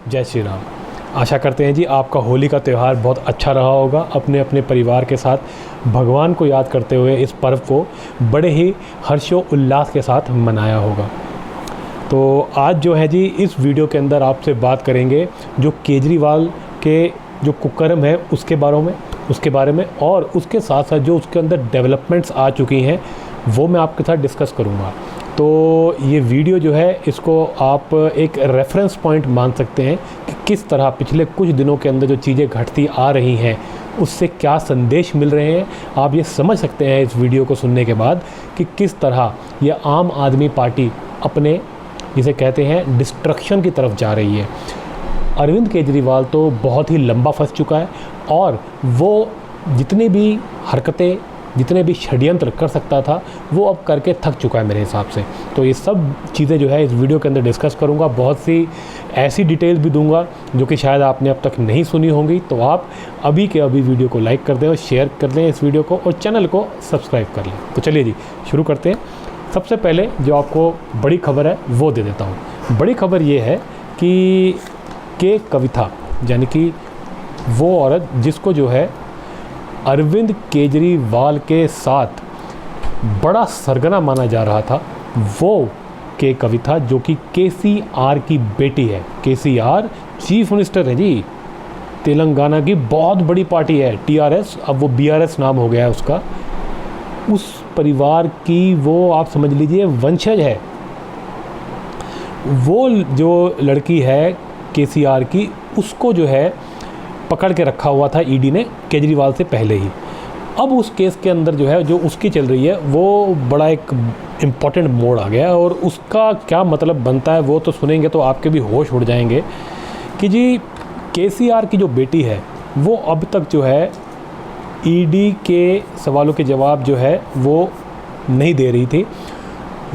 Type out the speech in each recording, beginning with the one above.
जय श्री राम। आशा करते हैं जी आपका होली का त्यौहार बहुत अच्छा रहा होगा। अपने अपने परिवार के साथ भगवान को याद करते हुए इस पर्व को बड़े ही हर्षो उल्लास के साथ मनाया होगा। तो आज जो है जी इस वीडियो के अंदर आपसे बात करेंगे जो केजरीवाल के जो कुकर्म है उसके बारे में और उसके साथ साथ जो उसके अंदर डेवलपमेंट्स आ चुकी हैं वो मैं आपके साथ डिस्कस करूँगा। तो ये वीडियो जो है इसको आप एक रेफरेंस पॉइंट मान सकते हैं कि किस तरह पिछले कुछ दिनों के अंदर जो चीज़ें घटती आ रही हैं उससे क्या संदेश मिल रहे हैं। आप ये समझ सकते हैं इस वीडियो को सुनने के बाद कि किस तरह ये आम आदमी पार्टी अपने जिसे कहते हैं डिस्ट्रक्शन की तरफ जा रही है। अरविंद केजरीवाल तो बहुत ही लंबा फंस चुका है और वो जितनी भी हरकतें जितने भी षड्यंत्र कर सकता था वो अब करके थक चुका है मेरे हिसाब से। तो ये सब चीज़ें जो है इस वीडियो के अंदर डिस्कस करूँगा। बहुत सी ऐसी डिटेल्स भी दूंगा जो कि शायद आपने अब तक नहीं सुनी होंगी। तो आप अभी के अभी वीडियो को लाइक कर दें और शेयर कर दें इस वीडियो को और चैनल को सब्सक्राइब कर लें। तो चलिए जी शुरू करते हैं। सबसे पहले जो आपको बड़ी खबर है वो दे देता हूँ। बड़ी खबर ये है कि कविता यानी कि वो औरत जिसको जो है अरविंद केजरीवाल के साथ बड़ा सरगना माना जा रहा था, वो के कविता जो कि केसीआर की बेटी है। केसीआर चीफ मिनिस्टर है जी, तेलंगाना की बहुत बड़ी पार्टी है टीआरएस, अब वो बीआरएस नाम हो गया है उसका। उस परिवार की वो आप समझ लीजिए वंशज है। वो जो लड़की है केसीआर की उसको जो है पकड़ के रखा हुआ था ईडी ने केजरीवाल से पहले ही। अब उस केस के अंदर जो है जो उसकी चल रही है वो बड़ा एक इम्पॉर्टेंट मोड़ आ गया और उसका क्या मतलब बनता है वो तो सुनेंगे तो आपके भी होश उड़ जाएंगे कि जी केसीआर की जो बेटी है वो अब तक जो है ईडी के सवालों के जवाब जो है वो नहीं दे रही थी,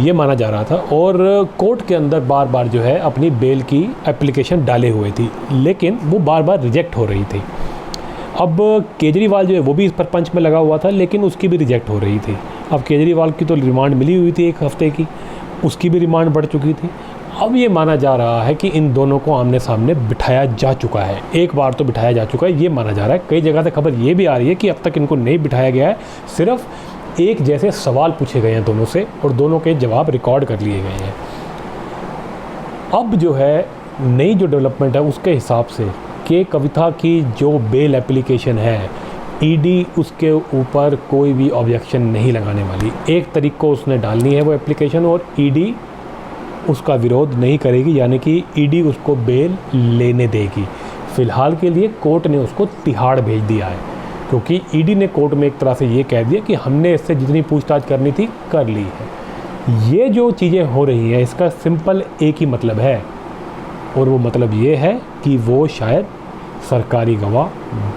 ये माना जा रहा था। और कोर्ट के अंदर बार बार जो है अपनी बेल की एप्लीकेशन डाले हुए थी लेकिन वो बार बार रिजेक्ट हो रही थी। अब केजरीवाल जो है वो भी इस पर पंच में लगा हुआ था लेकिन उसकी भी रिजेक्ट हो रही थी। अब केजरीवाल की तो रिमांड मिली हुई थी 1 हफ्ते की, उसकी भी रिमांड बढ़ चुकी थी। अब ये माना जा रहा है कि इन दोनों को आमने सामने बिठाया जा चुका है। एक बार तो बिठाया जा चुका है ये माना जा रहा है। कई जगह से खबर ये भी आ रही है कि अब तक इनको नहीं बिठाया गया है, सिर्फ एक जैसे सवाल पूछे गए हैं दोनों से और दोनों के जवाब रिकॉर्ड कर लिए गए हैं। अब जो है नई जो डेवलपमेंट है उसके हिसाब से कि कविता की जो बेल एप्लीकेशन है ईडी उसके ऊपर कोई भी ऑब्जेक्शन नहीं लगाने वाली। 1 तारीख को उसने डालनी है वो एप्लीकेशन और ईडी उसका विरोध नहीं करेगी, यानी कि ईडी उसको बेल लेने देगी। फ़िलहाल के लिए कोर्ट ने उसको तिहाड़ भेज दिया है क्योंकि ईडी ने कोर्ट में एक तरह से ये कह दिया कि हमने इससे जितनी पूछताछ करनी थी कर ली है। ये जो चीज़ें हो रही हैं इसका सिंपल एक ही मतलब है और वो मतलब ये है कि वो शायद सरकारी गवाह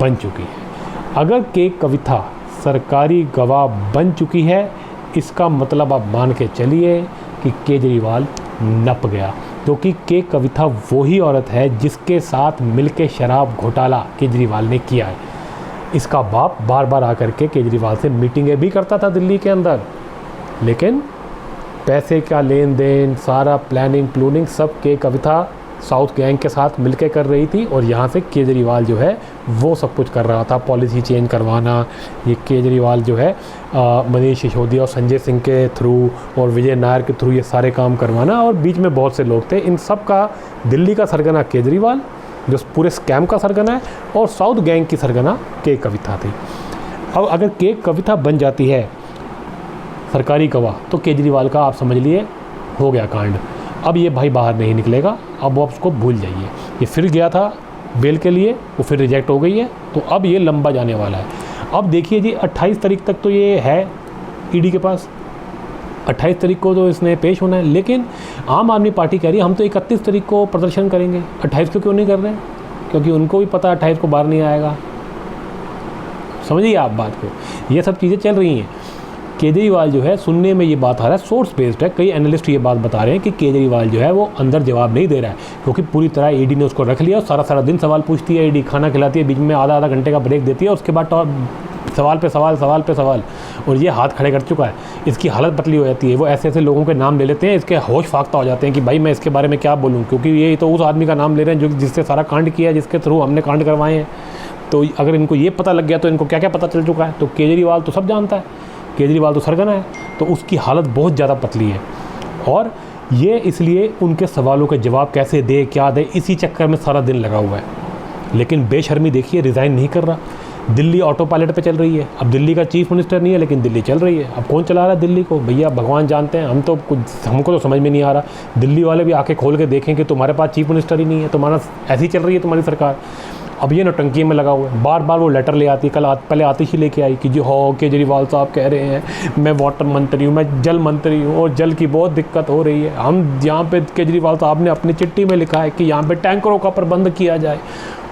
बन चुकी है। अगर के कविता सरकारी गवाह बन चुकी है इसका मतलब आप मान के चलिए कि केजरीवाल नप गया, क्योंकि के कविता वही औरत है जिसके साथ मिलके शराब घोटाला केजरीवाल ने किया है। इसका बाप बार बार आकर के केजरीवाल से मीटिंगें भी करता था दिल्ली के अंदर, लेकिन पैसे का लेन देन सारा प्लानिंग सब के कविता साउथ गैंग के साथ मिलके कर रही थी और यहाँ से केजरीवाल जो है वो सब कुछ कर रहा था। पॉलिसी चेंज करवाना, ये केजरीवाल जो है मनीष सिसोदिया और संजय सिंह के थ्रू और विजय नायर के थ्रू ये सारे काम करवाना और बीच में बहुत से लोग थे। इन सब का दिल्ली का सरगना केजरीवाल जो पूरे स्कैम का सरगना है और साउथ गैंग की सरगना के कविता थी। अब अगर के कविता बन जाती है सरकारी गवाह तो केजरीवाल का आप समझ लिए हो गया कांड। अब ये भाई बाहर नहीं निकलेगा, अब वो उसको भूल जाइए। ये फिर गया था बेल के लिए, वो फिर रिजेक्ट हो गई है, तो अब ये लंबा जाने वाला है। अब देखिए जी 28 तारीख तक तो ये है ईडी के पास, 28 तारीख को तो इसने पेश होना है। लेकिन आम आदमी पार्टी कह रही है हम तो 31 तारीख को प्रदर्शन करेंगे। 28 को क्यों नहीं कर रहे हैं? क्योंकि उनको भी पता 28 को बाहर नहीं आएगा। समझिए आप बात को, ये सब चीज़ें चल रही हैं। केजरीवाल जो है सुनने में ये बात आ रहा है, सोर्स बेस्ड है, कई एनालिस्ट ये बात बता रहे हैं कि केजरीवाल जो है वो अंदर जवाब नहीं दे रहा है क्योंकि पूरी तरह ईडी ने उसको रख लिया और सारा दिन सवाल पूछती है ईडी, खाना खिलाती है, बीच में आधा घंटे का ब्रेक देती है, उसके बाद सवाल पे सवाल, सवाल पे सवाल, और ये हाथ खड़े कर चुका है। इसकी हालत पतली हो जाती है। वो ऐसे ऐसे लोगों के नाम ले लेते हैं, इसके होश फाख्ता हो जाते हैं कि भाई मैं इसके बारे में क्या बोलूँ, क्योंकि ये तो उस आदमी का नाम ले रहे हैं जो जिससे सारा कांड किया, जिसके थ्रू हमने कांड करवाए हैं। तो अगर इनको ये पता लग गया तो इनको क्या क्या पता चल चुका है। तो केजरीवाल तो सब जानता है, केजरीवाल तो सरगना है, तो उसकी हालत बहुत ज़्यादा पतली है। और ये इसलिए उनके सवालों के जवाब कैसे दे, क्या दे, इसी चक्कर में सारा दिन लगा हुआ है। लेकिन बेशर्मी देखिए, रिज़ाइन नहीं कर रहा। दिल्ली ऑटो पायलट पे चल रही है। अब दिल्ली का चीफ मिनिस्टर नहीं है, लेकिन दिल्ली चल रही है। अब कौन चला रहा है दिल्ली को? भैया भगवान जानते हैं, हमको तो समझ में नहीं आ रहा। दिल्ली वाले भी आके खोल के देखें कि तुम्हारे पास चीफ मिनिस्टर ही नहीं है, तुम्हारा ऐसी चल रही है तुम्हारी सरकार। अब ये नौटंकी में लगा हुआ है, बार बार वो लेटर ले आती है। पहले आतिश ही लेके आई कि जो हो केजरीवाल साहब कह रहे हैं मैं वाटर मंत्री हूँ, मैं जल मंत्री हूँ, और जल की बहुत दिक्कत हो रही है। हम यहाँ पे केजरीवाल साहब ने अपनी चिट्ठी में लिखा है कि यहाँ पे टैंकरों का प्रबंध किया जाए।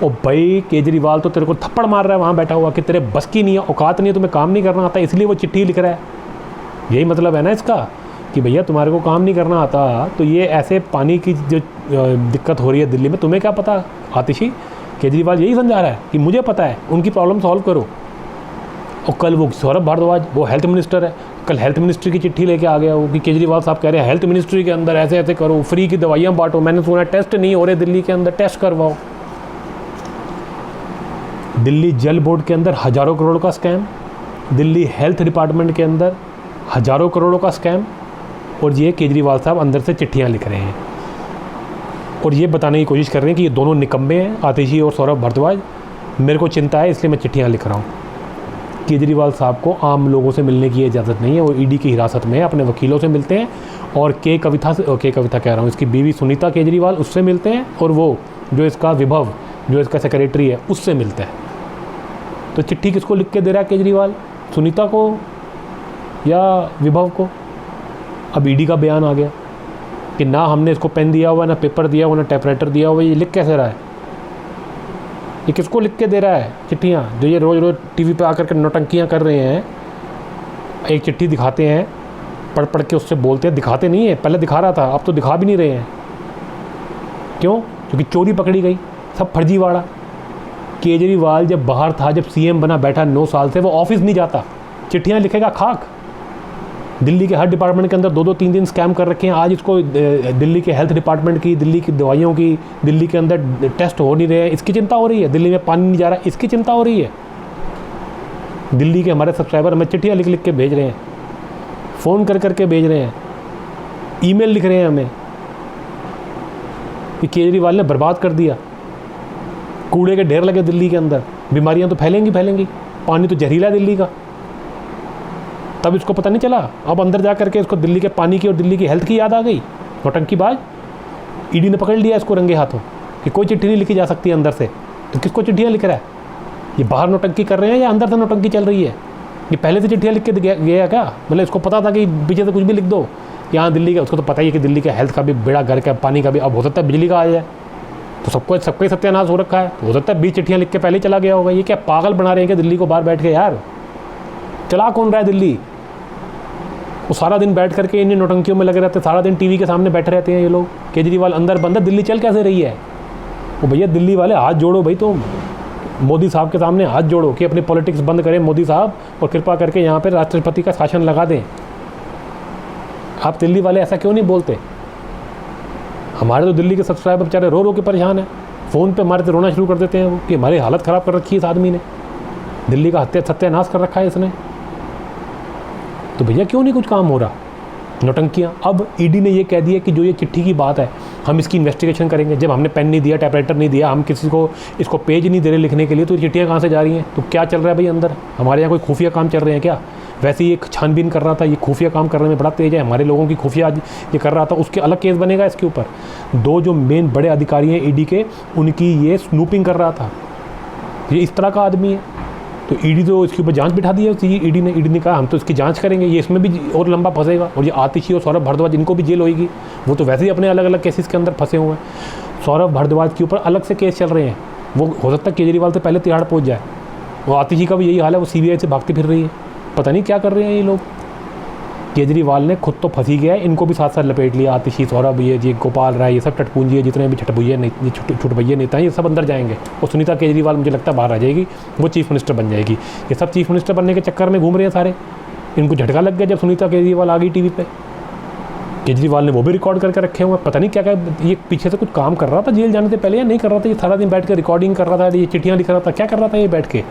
और भाई केजरीवाल तो तेरे को थप्पड़ मार रहा है वहाँ बैठा हुआ कि तेरे बस की नहीं है, औकात नहीं है, तुम्हें काम नहीं करना आता, इसलिए वो चिट्ठी लिख रहा है। यही मतलब है ना इसका, कि भैया तुम्हारे को काम नहीं करना आता, तो ये ऐसे पानी की जो दिक्कत हो रही है दिल्ली में, तुम्हें क्या पता आतिशी? केजरीवाल यही समझा रहा है कि मुझे पता है, उनकी प्रॉब्लम सॉल्व करो। और कल वो सौरभ भारद्वाज, वो हेल्थ मिनिस्टर है, कल हेल्थ मिनिस्ट्री की चिट्ठी लेके आ गया वो कि केजरीवाल साहब कह रहे हैं हेल्थ मिनिस्ट्री के अंदर ऐसे ऐसे करो, फ्री की दवाइयाँ बांटो। मैंने सुना टेस्ट नहीं हो रहे दिल्ली के अंदर, टेस्ट करवाओ। दिल्ली जल बोर्ड के अंदर हज़ारों करोड़ का स्कैम, दिल्ली हेल्थ डिपार्टमेंट के अंदर हज़ारों करोड़ों का स्कैम, और ये केजरीवाल साहब अंदर से चिट्ठियाँ लिख रहे हैं और ये बताने की कोशिश कर रहे हैं कि ये दोनों निकम्मे हैं, आतिशी और सौरभ भारद्वाज। मेरे को चिंता है, इसलिए मैं चिट्ठियाँ लिख रहा हूँ। केजरीवाल साहब को आम लोगों से मिलने की इजाज़त नहीं है, वो ईडी की हिरासत में है, अपने वकीलों से मिलते हैं। और के कविता कह रहा हूँ, इसकी बीवी सुनीता केजरीवाल, उससे मिलते हैं। और वो जो इसका विभव, जो इसका सेक्रेटरी है, उससे मिलते हैं। तो चिट्ठी किसको लिख के दे रहा है केजरीवाल? सुनीता को या विभव को? अब ईडी का बयान आ गया कि ना हमने इसको पेन दिया हुआ, ना पेपर दिया हुआ, ना टाइपराइटर दिया हुआ। ये लिख कैसे रहा है? ये किसको लिख के दे रहा है चिट्ठियाँ, जो ये रोज़ रोज़ टीवी पे आकर के नौटंकियाँ कर रहे हैं? एक चिट्ठी दिखाते हैं, पढ़ पढ़ के उससे बोलते हैं, दिखाते नहीं है। पहले दिखा रहा था, अब तो दिखा भी नहीं रहे हैं। क्यों? क्योंकि चोरी पकड़ी गई, सब फर्जीवाड़ा। केजरीवाल जब बाहर था, जब सीएम बना बैठा 9 साल से, वो ऑफिस नहीं जाता, चिट्ठियाँ लिखेगा खाक। दिल्ली के हर डिपार्टमेंट के अंदर 2-2 3-3 स्कैम कर रखे हैं। आज इसको दिल्ली के हेल्थ डिपार्टमेंट की, दिल्ली की दवाइयों की, दिल्ली के अंदर टेस्ट हो नहीं रहे, इसकी चिंता हो रही है। दिल्ली में पानी नहीं जा रहा, इसकी चिंता हो रही है। दिल्ली के हमारे सब्सक्राइबर हमें चिट्ठियाँ लिख लिख के भेज रहे हैं, फ़ोन कर करके भेज रहे हैं, ईमेल लिख रहे हैं हमें कि केजरीवाल ने बर्बाद कर दिया, कूड़े के ढेर लगे दिल्ली के अंदर, बीमारियाँ तो फैलेंगी, पानी तो जहरीला है दिल्ली का। तब इसको पता नहीं चला। अब अंदर जा करके इसको दिल्ली के पानी की और दिल्ली की हेल्थ की याद आ गई। नौटंकीबाज। ईडी ने पकड़ लिया इसको रंगे हाथों कि कोई चिट्ठी नहीं लिखी जा सकती अंदर से। तो किसको चिट्ठियाँ लिख रहा है? ये बाहर नौटंकी कर रहे हैं या अंदर से नौटंकी चल रही है? ये पहले से चिट्ठियाँ लिख के गया क्या? मतलब इसको पता था कि पीछे से कुछ भी लिख दो। यहाँ दिल्ली का, उसको तो पता ही है कि दिल्ली का हेल्थ का भी बेड़ा घर का, पानी का भी। अब हो सकता है बिजली का आ जाए, तो सबका ही सत्यानाश हो रखा है। तो हो सकता है 20 चिट्ठियाँ लिख के पहले चला गया होगा। ये क्या पागल बना रहे हैं कि दिल्ली को बाहर बैठ के? यार चला कौन रहा है दिल्ली? वो सारा दिन बैठ करके इन नौटंकियों में लगे रहते हैं, सारा दिन टीवी के सामने बैठे रहते हैं ये लोग। केजरीवाल अंदर बंद है, दिल्ली चल कैसे रही है? वो भैया दिल्ली वाले हाथ जोड़ो भाई, तुम मोदी साहब के सामने हाथ जोड़ो कि अपनी पॉलिटिक्स बंद करें मोदी साहब, और कृपा करके यहाँ पे राष्ट्रपति का शासन लगा दें। आप दिल्ली वाले ऐसा क्यों नहीं बोलते? हमारे तो दिल्ली के सब्सक्राइबर बेचारे रो रो के परेशान हैं, फ़ोन पे हमारे से रोना शुरू कर देते हैं वो कि हमारी हालत ख़राब कर रखी है इस आदमी ने, दिल्ली का सत्यानाश कर रखा है इसने। तो भैया क्यों नहीं कुछ काम हो रहा? नौटंकियाँ। अब ईडी ने ये कह दिया कि जो ये चिट्ठी की बात है, हम इसकी इन्वेस्टिगेशन करेंगे। जब हमने पेन नहीं दिया, टाइपराइटर नहीं दिया, हम किसी को इसको पेज नहीं दे रहे लिखने के लिए, तो चिट्ठियाँ कहाँ से जा रही हैं? तो क्या चल रहा है भाई अंदर? हमारे यहाँ कोई खुफिया काम चल रहे हैं क्या? वैसे ही एक छानबीन कर रहा था, ये खुफिया काम करने में बड़ा तेज़ है, हमारे लोगों की खुफिया ये कर रहा था, उसके अलग केस बनेगा इसके ऊपर। 2 जो मेन बड़े अधिकारी हैं ईडी के, उनकी ये स्नूपिंग कर रहा था। ये इस तरह का आदमी है। तो ईडी तो इसके ऊपर जांच बिठा दी है ईडी ने कहा हम तो इसकी जांच करेंगे, ये इसमें भी और लंबा फंसेगा। और ये आतिशी और सौरभ भारद्वाज, इनको भी जेल होगी। वो तो वैसे ही अपने अलग अलग केसेस के अंदर फंसे हुए हैं। सौरभ भारद्वाज के ऊपर अलग से केस चल रहे हैं। वो हो सकता है केजरीवाल से पहले तिहाड़ पहुँच जाए। वो आतिशी का भी यही हाल है, वो CBI से भागती फिर रही है। पता नहीं क्या कर रहे हैं ये लोग। केजरीवाल ने खुद तो फंसी गया है, इनको भी साथ साथ लपेट लिया। आतिशी, सौरभ, ये गोपाल राय, ये सब टटपूंजी है, जितने भी छुटभैये नेता हैं, ये सब अंदर जाएंगे। और सुनीता केजरीवाल मुझे लगता है बाहर आ जाएगी, वो चीफ मिनिस्टर बन जाएगी। ये सब चीफ मिनिस्टर बनने के चक्कर में घूम रहे हैं सारे। इनको झटका लग गया जब सुनीता केजरीवाल आ गई टीवी पे। केजरीवाल ने वो भी रिकॉर्ड करके रखे हुए, पता नहीं क्या क्या ये पीछे से कुछ काम कर रहा था जेल जाने से पहले या नहीं कर रहा था। ये सारा दिन बैठ के रिकॉर्डिंग कर रहा था, ये चिट्ठियाँ लिख रहा था, क्या कर रहा था ये बैठ के।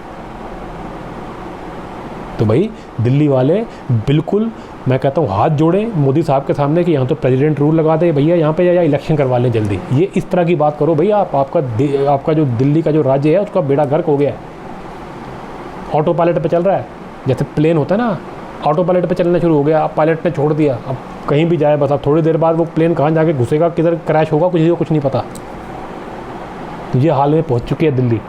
तो भाई दिल्ली वाले बिल्कुल, मैं कहता हूँ हाथ जोड़े मोदी साहब के सामने कि यहाँ तो प्रेसिडेंट रूल लगा दे भैया यहाँ पे, या इलेक्शन करवा लें जल्दी। ये इस तरह की बात करो भैया आप। आपका जो दिल्ली का जो राज्य है उसका बेड़ा गर्क हो गया है। ऑटो पायलट पे चल रहा है, जैसे प्लेन होता है ना, ऑटो पायलट पे चलना शुरू हो गया। अब पायलट ने छोड़ दिया, अब कहीं भी जाए बस अब थोड़ी देर बाद वो प्लेन कहाँ जाके घुसेगा, किधर क्रैश होगा, कुछ नहीं पता। तो ये हाल में पहुँच चुकी है दिल्ली।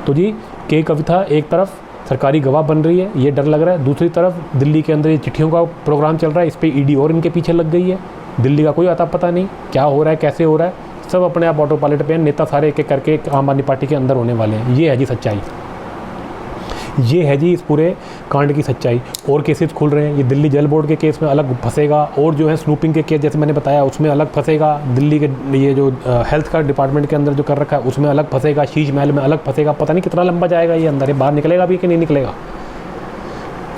तो जी के कविता एक तरफ सरकारी गवाह बन रही है, ये डर लग रहा है। दूसरी तरफ दिल्ली के अंदर ये चिट्ठियों का प्रोग्राम चल रहा है, इस पर ईडी और इनके पीछे लग गई है। दिल्ली का कोई आता पता नहीं क्या हो रहा है, कैसे हो रहा है। सब अपने आप ऑटो पायलट पे, नेता सारे एक एक करके आम आदमी पार्टी के अंदर होने वाले हैं। ये है जी सच्चाई, ये है जी इस पूरे कांड की सच्चाई। और केसेस खुल रहे हैं, ये दिल्ली जल बोर्ड के केस में अलग फंसेगा, और जो है स्नूपिंग के केस जैसे मैंने बताया उसमें अलग फंसेगा। दिल्ली के ये जो हेल्थ का डिपार्टमेंट के अंदर जो कर रखा है उसमें अलग फंसेगा, शीश महल में अलग फंसेगा। पता नहीं कितना लंबा जाएगा ये अंदर, ये बाहर निकलेगा भी कि नहीं निकलेगा।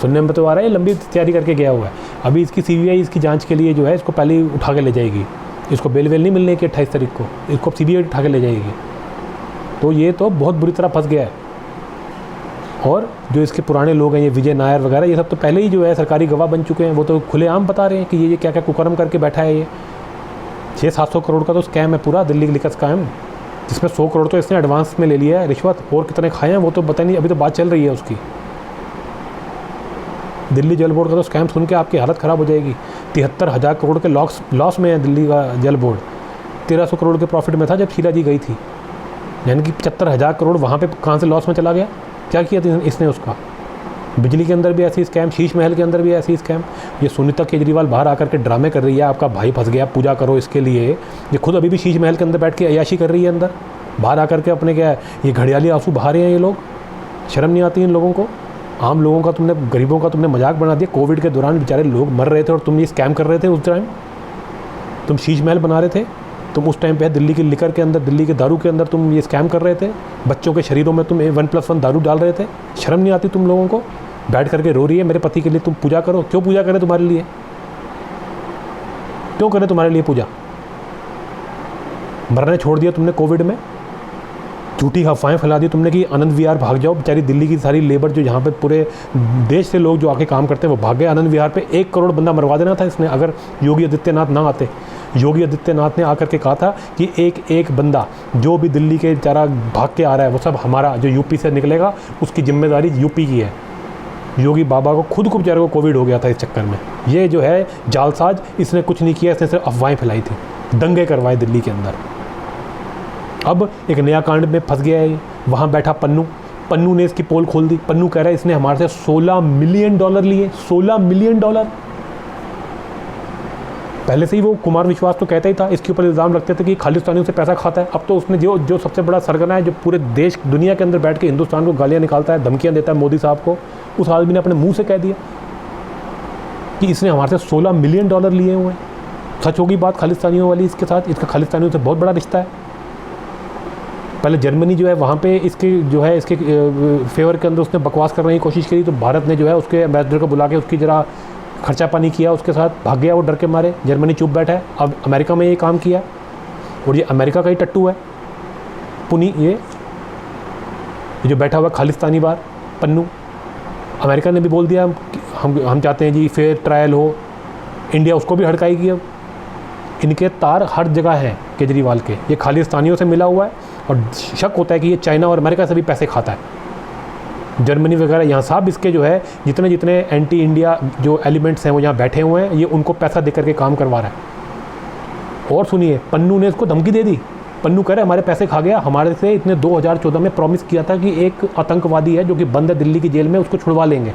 सुनने में तो आ रहा है लंबी तैयारी करके गया हुआ है। अभी इसकी CBI इसकी जाँच के लिए जो है इसको पहले ही उठा के ले जाएगी। इसको बेल वेल नहीं मिलने की 28 तारीख को, इसको CBI उठा के ले जाएगी। तो ये तो बहुत बुरी तरह फंस गया है। और जो इसके पुराने लोग हैं, ये विजय नायर वगैरह, ये सब तो पहले ही जो है सरकारी गवाह बन चुके हैं। वो तो खुलेआम बता रहे हैं कि ये क्या क्या कुकर्म करके बैठा है। ये 600-700 करोड़ का तो स्कैम है पूरा, दिल्ली लिकर स्कैम, जिसमें 100 करोड़ तो इसने एडवांस में ले लिया है रिश्वत। और कितने खाए हैं वो तो पता नहीं, अभी तो बात चल रही है उसकी। दिल्ली जल बोर्ड का तो स्कैम सुन के आपकी हालत ख़राब हो जाएगी। 73,000 करोड़ के लॉस में है दिल्ली का जल बोर्ड। 1300 करोड़ के प्रॉफिट में था जब शीला जी गई थी, यानी कि 75,000 करोड़ वहाँ पे कहाँ से लॉस में चला गया। क्या किया था इसने उसका। बिजली के अंदर भी ऐसी स्कैम, शीश महल के अंदर भी ऐसी स्कैम। ये सुनीता केजरीवाल बाहर आकर के ड्रामे कर रही है, आपका भाई फंस गया, पूजा करो इसके लिए। ये खुद अभी भी शीश महल के अंदर बैठ के अय्याशी कर रही है अंदर, बाहर आकर के अपने क्या ये घड़ियाली आंसू बहा रहे हैं ये लोग। शर्म नहीं आती इन लोगों को। आम लोगों का तुमने, गरीबों का तुमने मजाक बना दिया। कोविड के दौरान बेचारे लोग मर रहे थे और तुम ये स्कैम कर रहे थे उस टाइम। तुम शीश महल बना रहे थे, तुम उस टाइम पे दिल्ली की लिकर के अंदर, दिल्ली के दारू के अंदर तुम ये स्कैम कर रहे थे। बच्चों के शरीरों में तुम 1+1 दारू डाल रहे थे। शर्म नहीं आती तुम लोगों को। बैठ करके रो रही है मेरे पति के लिए, तुम पूजा करो। क्यों पूजा करें तुम्हारे लिए, क्यों करें तुम्हारे लिए पूजा। मरने छोड़ दिया तुमने कोविड में, झूठी अफवाहें फैला दी तुमने कि आनंद विहार भाग जाओ। बेचारी दिल्ली की सारी लेबर जो यहाँ पे पूरे देश से लोग जो आके काम करते हैं वो भाग गए आनंद विहार पे। 1 करोड़ बंदा मरवा देना था इसने अगर योगी आदित्यनाथ ना आते। योगी आदित्यनाथ ने आकर के कहा था कि एक बंदा जो भी दिल्ली के बेचारा भाग के आ रहा है वो सब हमारा, जो यूपी से निकलेगा उसकी जिम्मेदारी यूपी की है। योगी बाबा को खुद को बेचारे को कोविड हो गया था इस चक्कर में। ये जो है जालसाज, इसने कुछ नहीं किया, इसने सिर्फ अफवाहें फैलाई थी, दंगे करवाए दिल्ली के अंदर। अब एक नया कांड में फंस गया है। वहाँ बैठा पन्नू ने इसकी पोल खोल दी। पन्नू कह रहा है इसने हमारे से $16 मिलियन लिए। $16 मिलियन। पहले से ही वो कुमार विश्वास तो कहता ही था, इसके ऊपर इल्ज़ाम रखते थे कि खालिस्तानियों से पैसा खाता है। अब तो उसने जो सबसे बड़ा सरगना है, जो पूरे देश दुनिया के अंदर बैठ के हिंदुस्तान को गालियाँ निकालता है, धमकियाँ देता है मोदी साहब को, उस आदमी ने अपने मुँह से कह दिया कि इसने हमारे से $16 मिलियन लिए हुए हैं। सच होगी बात खालिस्तानियों वाली इसके साथ, इसका खालिस्तानियों से बहुत बड़ा रिश्ता है। पहले जर्मनी जो है वहाँ पे इसके जो है इसके फेवर के अंदर उसने बकवास करने की कोशिश करी, तो भारत ने जो है उसके एम्बेसडर को बुला के उसकी ज़रा खर्चा पानी किया उसके साथ, भाग गया वो डर के मारे। जर्मनी चुप बैठा है। अब अमेरिका में ये काम किया, और ये अमेरिका का ही टट्टू है पुनी, ये जो बैठा हुआ खालिस्तानी बार पन्नू। अमेरिका ने भी बोल दिया हम चाहते हैं जी फेयर ट्रायल हो। इंडिया उसको भी हड़काएगी। अब इनके तार हर जगह हैं केजरीवाल के। ये खालिस्तानियों से मिला हुआ है और शक होता है कि ये चाइना और अमेरिका से भी पैसे खाता है, जर्मनी वगैरह। यहाँ सब इसके जो है जितने एंटी इंडिया जो एलिमेंट्स हैं वो यहाँ बैठे हुए हैं, ये उनको पैसा दे करके काम करवा रहा है। और सुनिए, पन्नू ने इसको धमकी दे दी। पन्नू कह रहे हमारे पैसे खा गया, हमारे से इतने 2014 में प्रॉमिस किया था कि एक आतंकवादी है जो कि बंद है दिल्ली की जेल में, उसको छुड़वा लेंगे,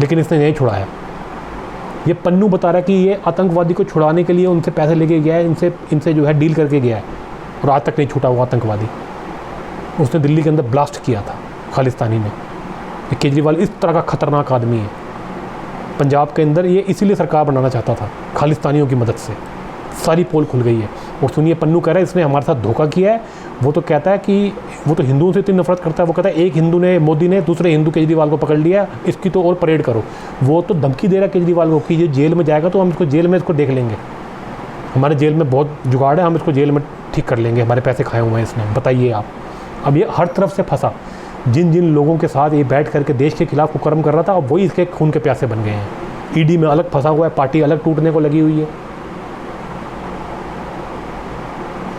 लेकिन इसने नहीं छुड़ाया। ये पन्नू बता रहा है कि ये आतंकवादी को छुड़ाने के लिए उनसे पैसे लेके गया है, इनसे जो है डील करके गया है, और आज तक नहीं छूटा हुआ आतंकवादी। उसने दिल्ली के अंदर ब्लास्ट किया था खालिस्तानी ने। केजरीवाल इस तरह का खतरनाक आदमी है। पंजाब के अंदर ये इसीलिए सरकार बनाना चाहता था, खालिस्तानियों की मदद से। सारी पोल खुल गई है। और सुनिए, पन्नू कह रहा है इसने हमारे साथ धोखा किया है। वो तो कहता है कि वो तो हिंदुओं से इतनी नफरत करता है, वो कहता है एक हिंदू ने, मोदी ने दूसरे हिंदू केजरीवाल को पकड़ लिया, इसकी तो और परेड करो। वो तो धमकी दे रहा है केजरीवाल को कि ये जेल में जाएगा तो हम इसको जेल में इसको देख लेंगे, हमारे जेल में बहुत जुगाड़ है, हम इसको जेल में ठीक कर लेंगे, हमारे पैसे खाए हुए हैं इसने। बताइए आप, अब ये हर तरफ से फंसा। जिन जिन लोगों के साथ ये बैठ करके देश के खिलाफ कुकर्म कर रहा था, अब वही इसके खून के प्यासे बन गए हैं। ईडी में अलग फंसा हुआ है, पार्टी अलग टूटने को लगी हुई है,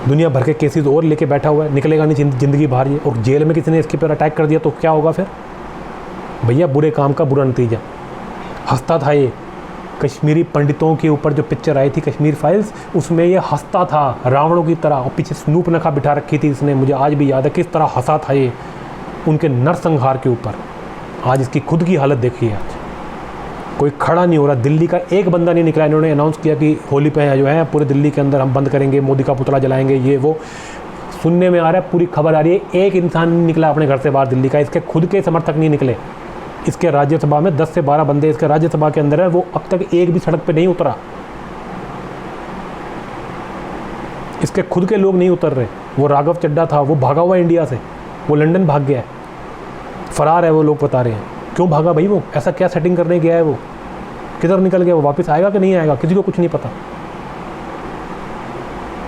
दुनिया भर के केसेस और लेके बैठा हुआ है, निकलेगा नहीं ज़िंदगी बाहर ये। और जेल में किसी ने इसके पर अटैक कर दिया तो क्या होगा फिर? भैया बुरे काम का बुरा नतीजा। हंसता था ये, कश्मीरी पंडितों के ऊपर जो पिक्चर आई थी कश्मीर फाइल्स, उसमें ये हंसता था रावणों की तरह, और पीछे स्नूप नखा बिठा रखी थी इसने, मुझे आज भी याद है किस तरह हंसा था ये उनके नरसंहार के ऊपर। आज इसकी खुद की हालत देखी है, आज कोई खड़ा नहीं हो रहा, दिल्ली का एक बंदा नहीं निकला। इन्होंने अनाउंस किया कि होली पे जो है पूरे दिल्ली के अंदर हम बंद करेंगे, मोदी का पुतला जलाएंगे, ये वो सुनने में आ रहा है, पूरी खबर आ रही है, एक इंसान नहीं निकला अपने घर से बाहर दिल्ली का, इसके खुद के समर्थक नहीं निकले। इसके राज्यसभा में 10 से 12 बंदे इसके राज्यसभा के अंदर है, वो अब तक एक भी सड़क पे नहीं उतरा, इसके खुद के लोग नहीं उतर रहे। वो राघव चड्ढा था, वो भागा हुआ इंडिया से, वो लंदन भाग गया है, फरार है, वो लोग बता रहे हैं। क्यों भागा भाई? वो ऐसा क्या सेटिंग करने गया है? वो किधर निकल गया? वो वापस आएगा कि नहीं आएगा, किसी को कुछ नहीं पता।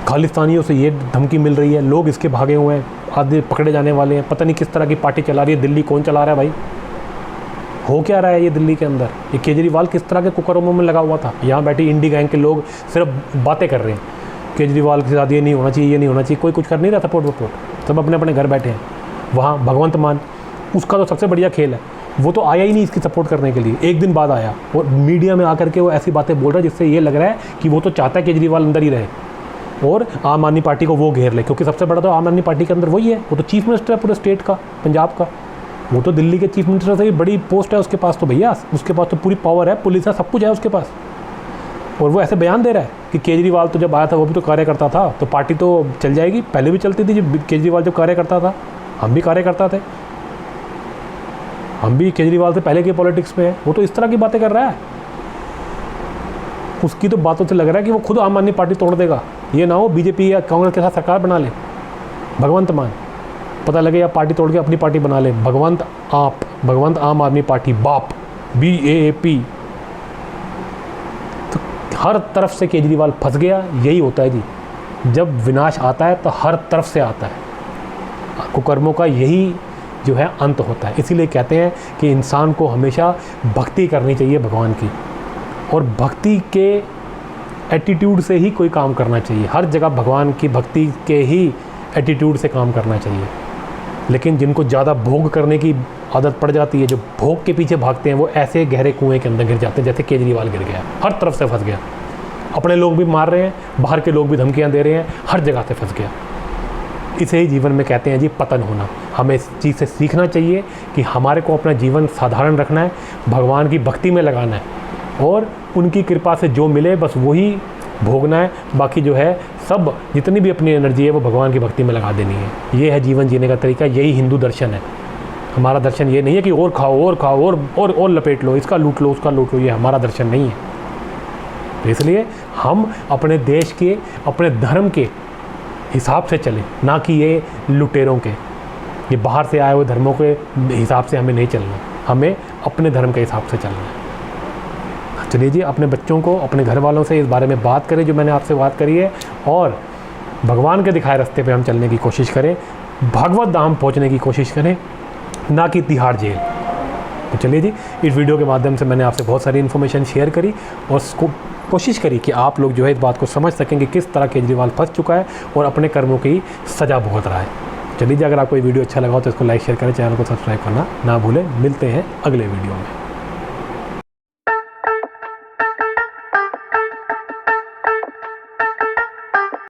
खालिस्तानियों से ये धमकी मिल रही है, लोग इसके भागे हुए हैं, आधे पकड़े जाने वाले हैं, पता नहीं किस तरह की पार्टी चला रही है दिल्ली, कौन चला रहा है भाई? हो क्या रहा है ये दिल्ली के अंदर? ये केजरीवाल किस तरह के कुकर्मों में लगा हुआ था? यहाँ बैठे इंडी गैंग के लोग सिर्फ बातें कर रहे हैं, केजरीवाल के साथ ये नहीं होना चाहिए, ये नहीं होना चाहिए, कोई कुछ कर नहीं रहा सपोर्ट वपोर्ट, सब अपने अपने घर बैठे हैं। वहाँ भगवंत मान, उसका तो सबसे बढ़िया खेल है, वो तो आया ही नहीं इसकी सपोर्ट करने के लिए, एक दिन बाद आया और मीडिया में आकर के वो ऐसी बातें बोल रहा है जिससे ये लग रहा है कि वो तो चाहता है केजरीवाल अंदर ही रहे और आम आदमी पार्टी को वो घेर ले, क्योंकि सबसे बड़ा तो आम आदमी पार्टी के अंदर वही है, वो तो चीफ मिनिस्टर है पूरे स्टेट का, पंजाब का। वो तो दिल्ली के चीफ मिनिस्टर से भी बड़ी पोस्ट है उसके पास, तो भैया उसके पास तो पूरी पावर है, पुलिस है, सब कुछ है उसके पास। और वो ऐसे बयान दे रहा है कि केजरीवाल तो जब आया था वो भी तो कार्य करता था, तो पार्टी तो चल जाएगी। पहले भी चलती थी जब केजरीवाल जब कार्य करता था, हम भी कार्य करता थे, हम भी केजरीवाल से पहले के पॉलिटिक्स में है। वो तो इस तरह की बातें कर रहा है, उसकी तो बातों से लग रहा है कि वो खुद आम आदमी पार्टी तोड़ देगा। ये ना हो बीजेपी या कांग्रेस के साथ सरकार बना ले, भगवंत मान, पता लगे या पार्टी तोड़ के अपनी पार्टी बना ले, भगवंत आम आदमी पार्टी, बाप, BAAP। तो हर तरफ से केजरीवाल फंस गया। यही होता है जी, जब विनाश आता है तो हर तरफ से आता है, कुकर्मों का यही जो है अंत होता है। इसीलिए कहते हैं कि इंसान को हमेशा भक्ति करनी चाहिए भगवान की, और भक्ति के एटीट्यूड से ही कोई काम करना चाहिए। हर जगह भगवान की भक्ति के ही एटीट्यूड से काम करना चाहिए। लेकिन जिनको ज़्यादा भोग करने की आदत पड़ जाती है, जो भोग के पीछे भागते हैं, वो ऐसे गहरे कुएं के अंदर गिर जाते हैं जैसे केजरीवाल गिर गया, हर तरफ से फंस गया। अपने लोग भी मार रहे हैं, बाहर के लोग भी धमकियाँ दे रहे हैं, हर जगह से फंस गया। इसे ही जीवन में कहते हैं जी पतन होना। हमें इस चीज़ से सीखना चाहिए कि हमारे को अपना जीवन साधारण रखना है, भगवान की भक्ति में लगाना है, और उनकी कृपा से जो मिले बस वही भोगना है। बाकी जो है सब जितनी भी अपनी एनर्जी है वो भगवान की भक्ति में लगा देनी है। ये है जीवन जीने का तरीका, यही हिंदू दर्शन है। हमारा दर्शन ये नहीं है कि और खाओ और लपेट लो, इसका लूट लो, उसका लूट लो, ये हमारा दर्शन नहीं है। तो इसलिए हम अपने देश के, अपने धर्म के हिसाब से चलें, ना कि ये लुटेरों के, ये बाहर से आए हुए धर्मों के हिसाब से हमें नहीं चलना, हमें अपने धर्म के हिसाब से चलना है। चलिए जी, अपने बच्चों को, अपने घर वालों से इस बारे में बात करें जो मैंने आपसे बात करी है, और भगवान के दिखाए रास्ते पे हम चलने की कोशिश करें, भगवत धाम पहुंचने की कोशिश करें, ना कि तिहाड़ जेल। तो चलिए जी, इस वीडियो के माध्यम से मैंने आपसे बहुत सारी इन्फॉर्मेशन शेयर करी और उसको कोशिश करी कि आप लोग जो है इस बात को समझ सकें कि किस तरह केजरीवाल फंस चुका है और अपने कर्मों की सज़ा भुगत रहा है। चलिए जी, अगर आपको ये वीडियो अच्छा लगा हो तो इसको लाइक शेयर करें, चैनल को सब्सक्राइब करना ना भूलें। मिलते हैं अगले वीडियो में।